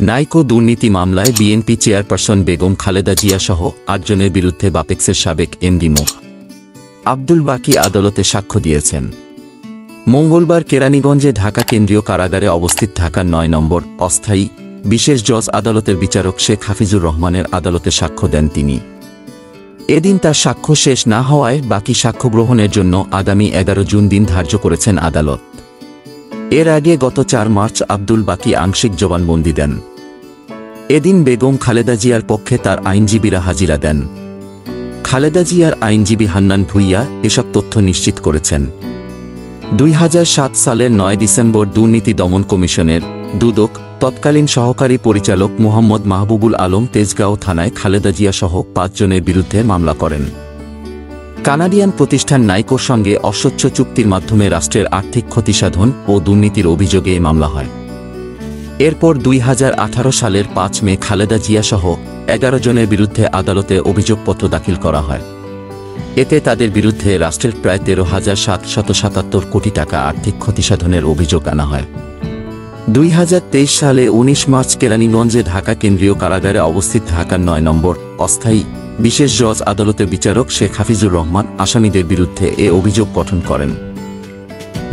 নাইকো দুর্নীতি মামলায় BNP chairperson Begum Khaleda Zia সহ ৮ জনের বিরুদ্ধে বাপেক্সের সাবেক এমডি মো. আব্দুল বাকী আদালতে সাক্ষ্য দিয়েছেন। মঙ্গলবার কেরানীগঞ্জে ঢাকা কেন্দ্রীয় কারাগারে অবস্থিত ঢাকার ৯ নম্বর অস্থায়ী বিশেষ জজ আদালতের বিচারক শেখ হাফিজুর রহমানের আদালতে সাক্ষ্য দেন তিনি। এদিন তার সাক্ষ্য শেষ না হওয়ায় বাকি সাক্ষ্য গ্রহণের জন্য আগামী ১১ জুন দিন ধার্য করেছেন আদালত। এর আগে গত ৪ মার্চ আব্দুল বাকী আংশিক জবানবন্দি দেন। এদিন বেগম খালেদা জিয়ার পক্ষে তার আইনজীবীরা হাজিরা দেন। খালেদা জিয়ার আইনজীবী হান্নান ভূঁইয়া এসব তথ্য নিশ্চিত করেছেন। ২০০৭ সালের ৯ ডিসেম্বর দুর্নীতি দমন কমিশনের দুদক তৎকালীন সহকারী পরিচালক মোহাম্মদ মাহবুবুল আলম তেজগাঁও থানায় খালেদা জিয়া সহ ৫ জনের বিরুদ্ধে মামলা করেন। কানাডিয়ান প্রতিষ্ঠান নাইকোর সঙ্গে অস্বচ্ছ চুক্তির মাধ্যমে রাষ্ট্রের আর্থিক ক্ষতিসাধন ও দুর্নীতির অভিযোগে এ মামলা হয়। এরপর ২০১৮ সালের ৫ মে খালেদা জিয়া সহ ১১ জনের বিরুদ্ধে আদালতে অভিযোগপত্র দাখিল করা হয়। এতে তাদের বিরুদ্ধে রাষ্ট্রের প্রায় ১৩,৭৭৭ কোটি টাকা আর্থিক ক্ষতিসাধনের অভিযোগ আনা হয়। ২০২৩ সালে ১৯ মার্চ কেরানীগঞ্জে ঢাকা কেন্দ্রীয় কারাগারে অবস্থিত ঢাকার ৯ নম্বর অস্থায়ী বিশেষ জজ আদালতের বিচারক শেখ হাফিজুর রহমান আসামিদের বিরুদ্ধে এ অভিযোগ গঠন করেন।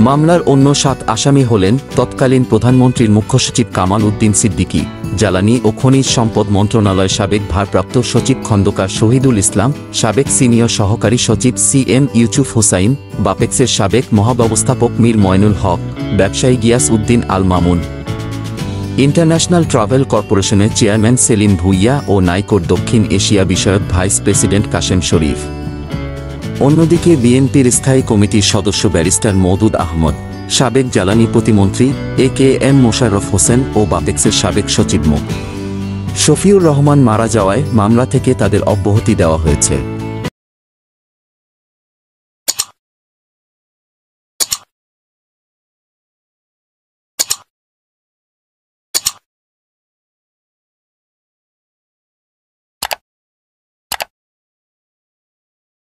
মামলার অন্য ৭ আসামি হলেন তৎকালীন প্রধানমন্ত্রীর মুখ্য সচিব কামাল উদ্দিন সিদ্দিকী, জ্বালানি ও খনিজ সম্পদ মন্ত্রণালয় সাবেক ভারপ্রাপ্ত সচিব খন্দকার শহীদুল ইসলাম, সাবেক সিনিয়র সহকারী সচিব CM ইউসুফ হোসাইন, বাপেক্সের সাবেক মহাব্যবস্থাপক মীর ময়নুল হক, ব্যবসায়ী গিয়াস উদ্দিন আল মামুন, ইন্টারন্যাশনাল ট্রাভেল কর্পোরেশনের চেয়ারম্যান সেলিম ভূঁইয়া ও নাইকোর দক্ষিণ এশিয়া বিষয়ক ভাইস প্রেসিডেন্ট কাশেম শরীফ। অন্যদিকে বিএনপির স্থায়ী কমিটির সদস্য ব্যারিস্টার মওদুদ আহমদ, সাবেক জ্বালানি প্রতিমন্ত্রী AKM মোশাররফ হোসেন ও বাপেক্সের সাবেক সচিব মো. শফিউর রহমান মারা যাওয়ায় মামলা থেকে তাদের অব্যাহতি দেওয়া হয়েছে।